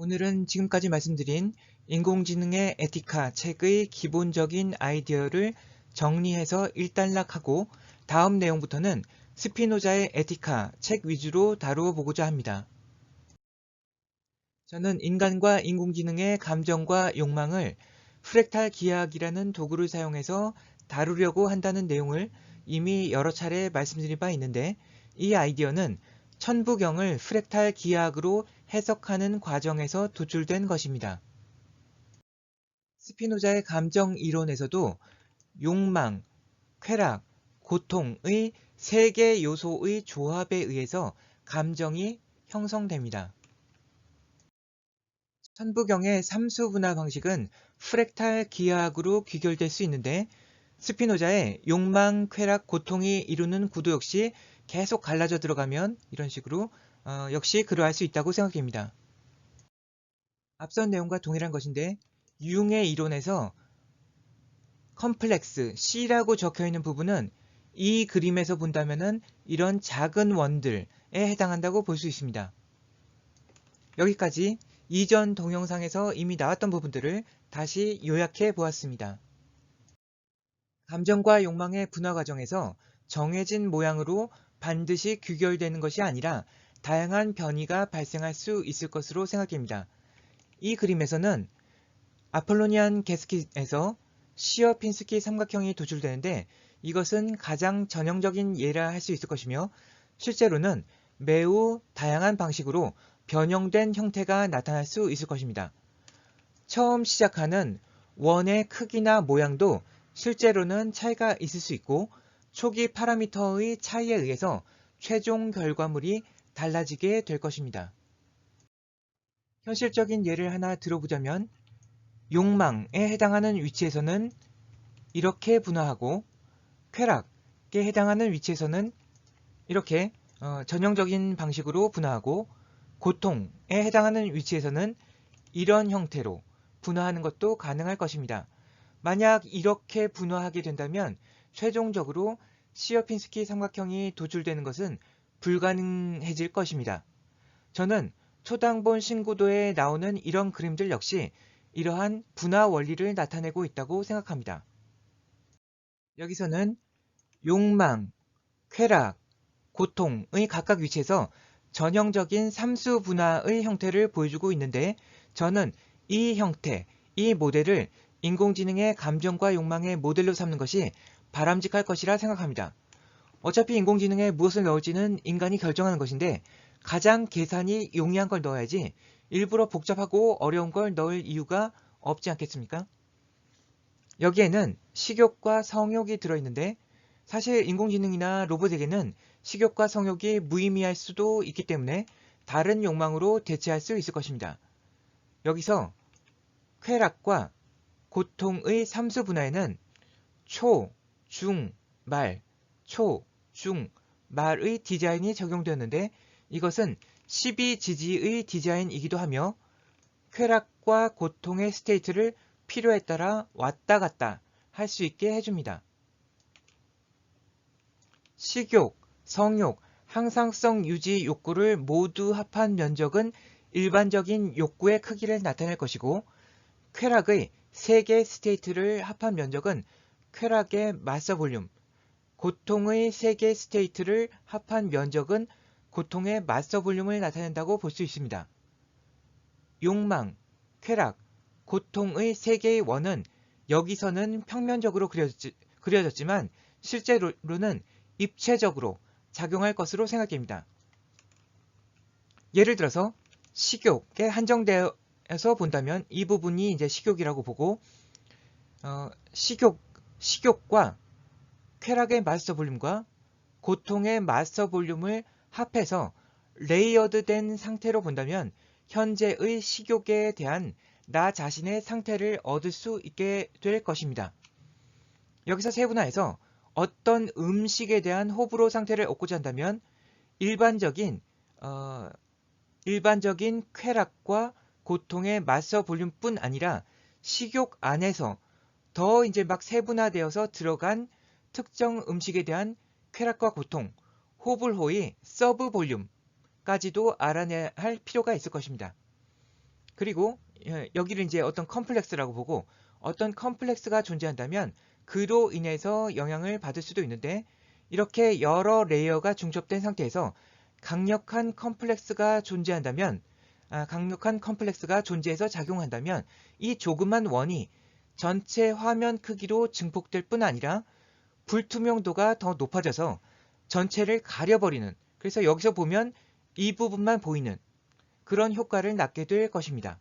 오늘은 지금까지 말씀드린 인공지능의 에티카 책의 기본적인 아이디어를 정리해서 일단락하고 다음 내용부터는 스피노자의 에티카 책 위주로 다루어 보고자 합니다. 저는 인간과 인공지능의 감정과 욕망을 프랙탈 기하학이라는 도구를 사용해서 다루려고 한다는 내용을 이미 여러 차례 말씀드린 바 있는데, 이 아이디어는 천부경을 프랙탈 기하학으로 해석하는 과정에서 도출된 것입니다. 스피노자의 감정 이론에서도 욕망, 쾌락, 고통의 세 개 요소의 조합에 의해서 감정이 형성됩니다. 천부경의 삼수분화 방식은 프랙탈 기하학으로 귀결될 수 있는데, 스피노자의 욕망, 쾌락, 고통이 이루는 구도 역시 계속 갈라져 들어가면 이런 식으로 역시 그러할 수 있다고 생각됩니다. 앞선 내용과 동일한 것인데, 융의 이론에서 컴플렉스 C라고 적혀있는 부분은 이 그림에서 본다면 이런 작은 원들에 해당한다고 볼 수 있습니다. 여기까지 이전 동영상에서 이미 나왔던 부분들을 다시 요약해 보았습니다. 감정과 욕망의 분화 과정에서 정해진 모양으로 반드시 귀결되는 것이 아니라 다양한 변이가 발생할 수 있을 것으로 생각됩니다. 이 그림에서는 아폴로니안 게스킷에서 시어핀스키 삼각형이 도출되는데, 이것은 가장 전형적인 예라 할 수 있을 것이며, 실제로는 매우 다양한 방식으로 변형된 형태가 나타날 수 있을 것입니다. 처음 시작하는 원의 크기나 모양도 실제로는 차이가 있을 수 있고, 초기 파라미터의 차이에 의해서 최종 결과물이 달라지게 될 것입니다. 현실적인 예를 하나 들어보자면, 욕망에 해당하는 위치에서는 이렇게 분화하고, 쾌락에 해당하는 위치에서는 이렇게 전형적인 방식으로 분화하고, 고통에 해당하는 위치에서는 이런 형태로 분화하는 것도 가능할 것입니다. 만약 이렇게 분화하게 된다면 최종적으로 시어핀스키 삼각형이 도출되는 것은 불가능해질 것입니다. 저는 초당본 신고도에 나오는 이런 그림들 역시 이러한 분화 원리를 나타내고 있다고 생각합니다. 여기서는 욕망, 쾌락, 고통의 각각 위치에서 전형적인 삼수 분화의 형태를 보여주고 있는데, 저는 이 형태, 이 모델을 인공지능의 감정과 욕망의 모델로 삼는 것이 바람직할 것이라 생각합니다. 어차피 인공지능에 무엇을 넣을지는 인간이 결정하는 것인데, 가장 계산이 용이한 걸 넣어야지 일부러 복잡하고 어려운 걸 넣을 이유가 없지 않겠습니까? 여기에는 식욕과 성욕이 들어있는데, 사실 인공지능이나 로봇에게는 식욕과 성욕이 무의미할 수도 있기 때문에 다른 욕망으로 대체할 수 있을 것입니다. 여기서 쾌락과 고통의 삼수 분화에는 초, 중, 말, 초, 중, 말의 디자인이 적용되었는데, 이것은 12지지의 디자인이기도 하며 쾌락과 고통의 스테이트를 필요에 따라 왔다 갔다 할 수 있게 해줍니다. 식욕, 성욕, 항상성 유지 욕구를 모두 합한 면적은 일반적인 욕구의 크기를 나타낼 것이고, 쾌락의 3개 스테이트를 합한 면적은 쾌락의 마서 볼륨, 고통의 3개 스테이트를 합한 면적은 고통의 마서 볼륨을 나타낸다고 볼 수 있습니다. 욕망, 쾌락, 고통의 3개의 원은 여기서는 평면적으로 그려졌지만 실제로는 입체적으로 작용할 것으로 생각됩니다. 예를 들어서 식욕에 한정되어서 본다면 이 부분이 이제 식욕이라고 보고, 식욕과 쾌락의 마스터 볼륨과 고통의 마스터 볼륨을 합해서 레이어드된 상태로 본다면 현재의 식욕에 대한 나 자신의 상태를 얻을 수 있게 될 것입니다. 여기서 세분화해서 어떤 음식에 대한 호불호 상태를 얻고자 한다면 일반적인 쾌락과 고통의 마서 볼륨뿐 아니라 식욕 안에서 더 이제 막 세분화되어서 들어간 특정 음식에 대한 쾌락과 고통, 호불호의 서브 볼륨까지도 알아내야 할 필요가 있을 것입니다. 그리고 여기를 이제 어떤 컴플렉스라고 보고 어떤 컴플렉스가 존재한다면 그로 인해서 영향을 받을 수도 있는데 이렇게 여러 레이어가 중첩된 상태에서 강력한 컴플렉스가 존재한다면 강력한 컴플렉스가 존재해서 작용한다면 이 조그만 원이 전체 화면 크기로 증폭될 뿐 아니라 불투명도가 더 높아져서 전체를 가려버리는, 그래서 여기서 보면 이 부분만 보이는 그런 효과를 낳게 될 것입니다.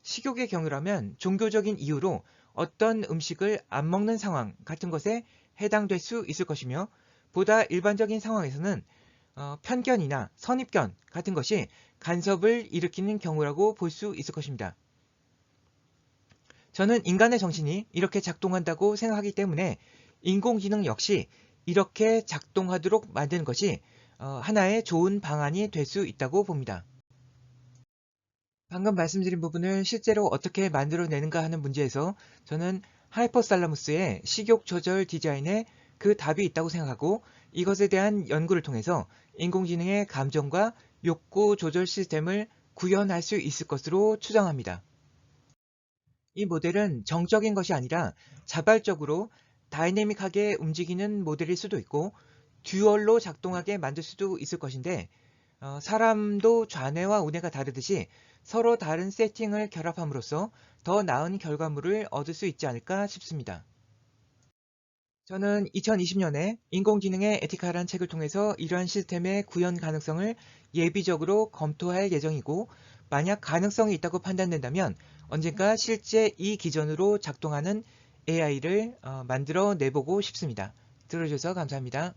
식욕의 경우라면 종교적인 이유로 어떤 음식을 안 먹는 상황 같은 것에 해당될 수 있을 것이며 보다 일반적인 상황에서는 편견이나 선입견 같은 것이 간섭을 일으키는 경우라고 볼 수 있을 것입니다. 저는 인간의 정신이 이렇게 작동한다고 생각하기 때문에 인공지능 역시 이렇게 작동하도록 만드는 것이 하나의 좋은 방안이 될 수 있다고 봅니다. 방금 말씀드린 부분을 실제로 어떻게 만들어내는가 하는 문제에서 저는 하이퍼살라무스의 식욕 조절 디자인에 그 답이 있다고 생각하고 이것에 대한 연구를 통해서 인공지능의 감정과 욕구 조절 시스템을 구현할 수 있을 것으로 추정합니다. 이 모델은 정적인 것이 아니라 자발적으로 다이내믹하게 움직이는 모델일 수도 있고 듀얼로 작동하게 만들 수도 있을 것인데 사람도 좌뇌와 우뇌가 다르듯이 서로 다른 세팅을 결합함으로써 더 나은 결과물을 얻을 수 있지 않을까 싶습니다. 저는 2020년에 인공지능의 에티카라는 책을 통해서 이러한 시스템의 구현 가능성을 예비적으로 검토할 예정이고 만약 가능성이 있다고 판단된다면 언젠가 실제 이 기전으로 작동하는 AI를 만들어 내보고 싶습니다. 들어주셔서 감사합니다.